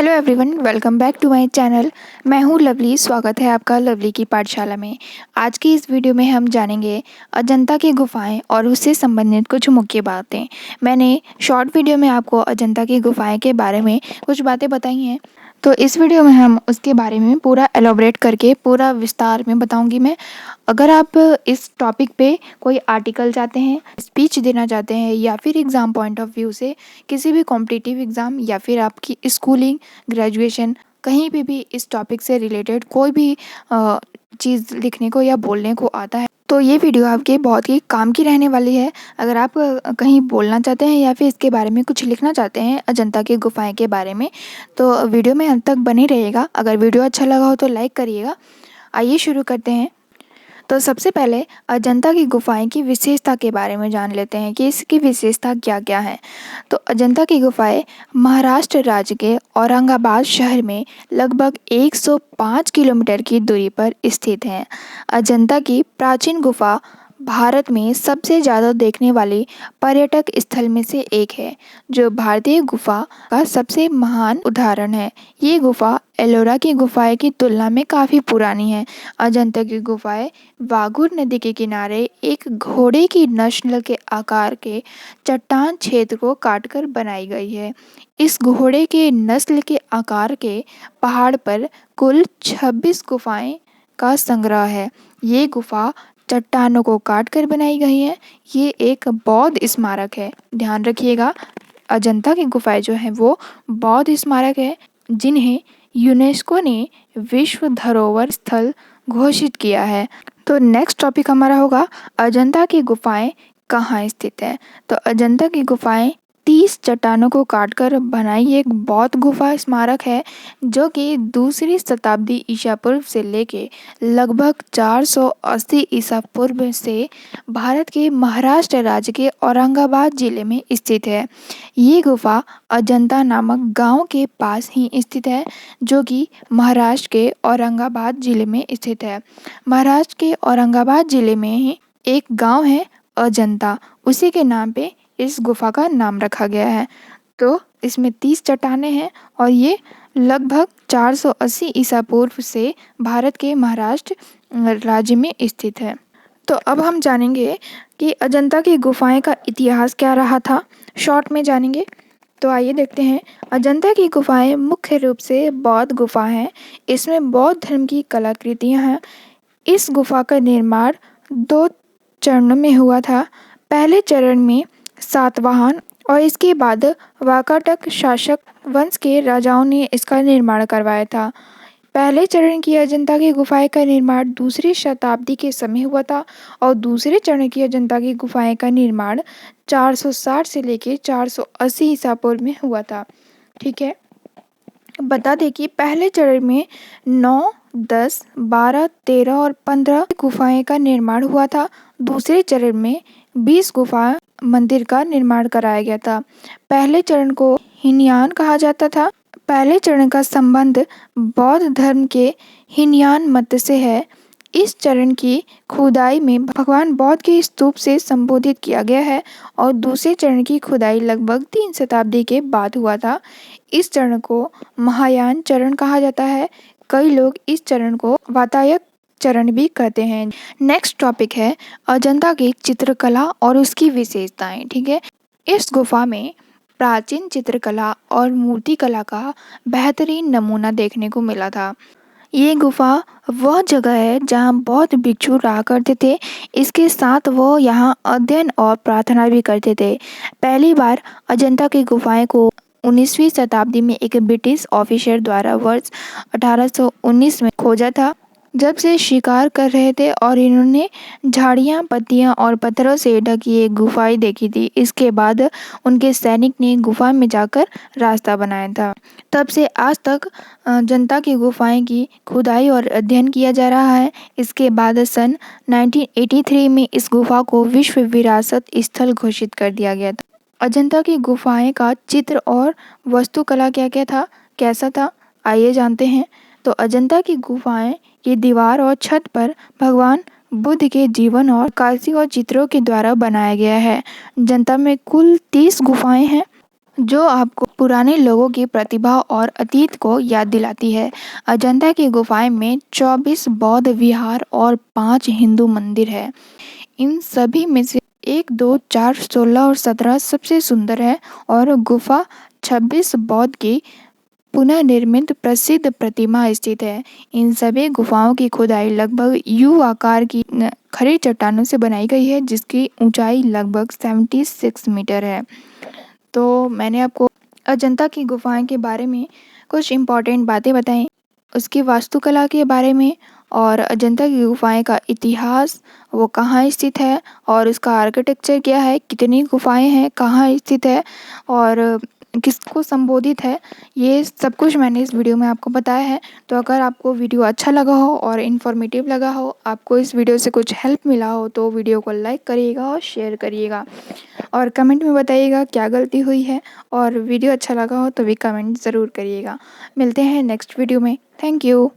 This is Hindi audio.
Hello everyone, welcome back to my channel. मैं हूं लवली। स्वागत है आपका लवली की पाठशाला में। आज की इस वीडियो में हम जानेंगे अजंता की गुफाएं और उससे संबंधित कुछ मुख्य बातें। मैंने शॉर्ट वीडियो में आपको अजंता की गुफाएं के बारे में कुछ बातें बताई हैं, तो इस वीडियो में हम उसके बारे में पूरा एलोबरेट करके पूरा विस्तार में बताऊंगी मैं। अगर आप इस टॉपिक पे कोई आर्टिकल चाहते हैं, स्पीच देना चाहते हैं, या फिर एग्ज़ाम पॉइंट ऑफ व्यू से किसी भी कॉम्पिटिटिव एग्ज़ाम या फिर आपकी स्कूलिंग, ग्रेजुएशन, कहीं पे भी इस टॉपिक से रिलेटेड कोई भी चीज़ लिखने को या बोलने को आता है, तो ये वीडियो आपके बहुत ही काम की रहने वाली है। अगर आप कहीं बोलना चाहते हैं या फिर इसके बारे में कुछ लिखना चाहते हैं अजंता की गुफाएं के बारे में, तो वीडियो में अंत तक बने रहिएगा। अगर वीडियो अच्छा लगा हो तो लाइक करिएगा। आइए शुरू करते हैं। तो सबसे पहले अजंता की गुफाएं की विशेषता के बारे में जान लेते हैं कि इसकी विशेषता क्या क्या है। तो अजंता की गुफाएं महाराष्ट्र राज्य के औरंगाबाद शहर में लगभग 105 किलोमीटर की दूरी पर स्थित हैं। अजंता की प्राचीन गुफा भारत में सबसे ज़्यादा देखने वाली पर्यटक स्थल में से एक है, जो भारतीय गुफा का सबसे महान उदाहरण है। ये गुफा एलोरा की गुफाएं की तुलना में काफ़ी पुरानी है। अजंता की गुफाएं वाघुर नदी के किनारे एक घोड़े की नस्ल के आकार के चट्टान क्षेत्र को काटकर बनाई गई है। इस घोड़े के नस्ल के आकार के पहाड़ पर कुल 26 गुफाएं का संग्रह है। ये गुफा चट्टानों को काटकर बनाई गई है। ये एक बौद्ध स्मारक है। ध्यान रखिएगा, अजंता की गुफाएं जो हैं वो बौद्ध स्मारक है, जिन्हें यूनेस्को ने विश्व धरोहर स्थल घोषित किया है। तो नेक्स्ट टॉपिक हमारा होगा अजंता की गुफाएं कहाँ स्थित है। तो अजंता की गुफाएं 30 चट्टानों को काटकर बनाई एक बौद्ध गुफा स्मारक है, जो कि दूसरी शताब्दी ईसा पूर्व से लेके लगभग 480 ईसा पूर्व से भारत के महाराष्ट्र राज्य के औरंगाबाद जिले में स्थित है। ये गुफा अजंता नामक गांव के पास ही स्थित है, जो कि महाराष्ट्र के औरंगाबाद जिले में स्थित है। महाराष्ट्र के औरंगाबाद जिले में ही एक गांव है अजंता, उसी के नाम पे इस गुफा का नाम रखा गया है। तो इसमें 30 चट्टानें हैं और ये लगभग 480 ईसा पूर्व से भारत के महाराष्ट्र राज्य में स्थित है। तो अब हम जानेंगे कि अजंता की गुफाएं का इतिहास क्या रहा था। शॉर्ट में जानेंगे। तो आइए देखते हैं। अजंता की गुफाएं मुख्य रूप से बौद्ध गुफा हैं। इसमें बौद्ध धर्म की कलाकृतियां हैं। इस गुफा का निर्माण 2 चरणों में हुआ था। पहले चरण में सातवाहन और इसके बाद वाकाटक शासक वंश के राजाओं ने इसका निर्माण करवाया था। पहले चरण की अजंता की गुफाएं का निर्माण दूसरी शताब्दी के समय हुआ था और दूसरे चरण की अजंता की गुफाएं का निर्माण 460 से लेकर 480 ईसा पूर्व में हुआ था। ठीक है, बता दें कि पहले चरण में 9, 10, 12, 13 और 15 गुफाएं का निर्माण हुआ था। दूसरे चरण में 20 गुफा मंदिर का निर्माण कराया गया था। पहले चरण को हीनयान कहा जाता था। पहले चरण का संबंध बौद्ध धर्म के हीनयान मत से है। इस चरण की खुदाई में भगवान बौद्ध के स्तूप से संबोधित किया गया है और दूसरे चरण की खुदाई लगभग 3 शताब्दी के बाद हुआ था। इस चरण को महायान चरण कहा जाता है। कई लोग इस चरण को वातायक चरण भी कहते हैं। नेक्स्ट टॉपिक है अजंता की चित्रकला और उसकी विशेषताएं। ठीक है, इस गुफा में प्राचीन चित्रकला और मूर्तिकला का बेहतरीन नमूना देखने को मिला था। ये गुफा वह जगह है जहाँ बौद्ध भिक्षु रहा करते थे। इसके साथ वो यहाँ अध्ययन और प्रार्थना भी करते थे। पहली बार अजंता की गुफाएं को 19वीं शताब्दी में एक ब्रिटिश ऑफिसर द्वारा वर्ष 1819 में खोजा था, जब से शिकार कर रहे थे और इन्होंने झाड़ियाँ, पत्तियाँ और पत्थरों से ढकी एक गुफाएं देखी थी। इसके बाद उनके सैनिक ने गुफा में जाकर रास्ता बनाया था। तब से आज तक जनता की गुफाएं की खुदाई और अध्ययन किया जा रहा है। इसके बाद सन 1983 में इस गुफा को विश्व विरासत स्थल घोषित कर दिया गया था। अजंता की गुफाएं का चित्र और वास्तुकला क्या क्या था, कैसा था, आइए जानते हैं। तो अजंता की गुफाएं की दीवार और छत पर भगवान बुद्ध के जीवन और काशी और चित्रों के द्वारा बनाया गया है। अजंता में कुल 30 गुफाएं हैं, जो आपको पुराने लोगों की प्रतिभा और अतीत को याद दिलाती है। अजंता की गुफाएं में 24 बौद्ध विहार और 5 हिंदू मंदिर है। इन सभी में से 1, 2, 4, 16 और 17 सबसे सुंदर है और गुफा 26 बौद्ध की पुनर्निर्मित प्रसिद्ध प्रतिमा स्थित है। इन सभी गुफाओं की खुदाई लगभग यू आकार की खड़ी चट्टानों से बनाई गई है, जिसकी ऊंचाई लगभग 76 मीटर है। तो मैंने आपको अजंता की गुफाएं के बारे में कुछ इम्पोर्टेंट बातें बताई, उसकी वास्तुकला के बारे में और अजंता की गुफाएं का इतिहास, वो कहाँ स्थित है और उसका आर्किटेक्चर क्या है, कितनी गुफाएं हैं, कहाँ स्थित है और किसको संबोधित है, ये सब कुछ मैंने इस वीडियो में आपको बताया है। तो अगर आपको वीडियो अच्छा लगा हो और इन्फॉर्मेटिव लगा हो, आपको इस वीडियो से कुछ हेल्प मिला हो, तो वीडियो को लाइक करिएगा और शेयर करिएगा और कमेंट में बताइएगा क्या गलती हुई है, और वीडियो अच्छा लगा हो तो भी कमेंट ज़रूर करिएगा। मिलते हैं नेक्स्ट वीडियो में। Thank you.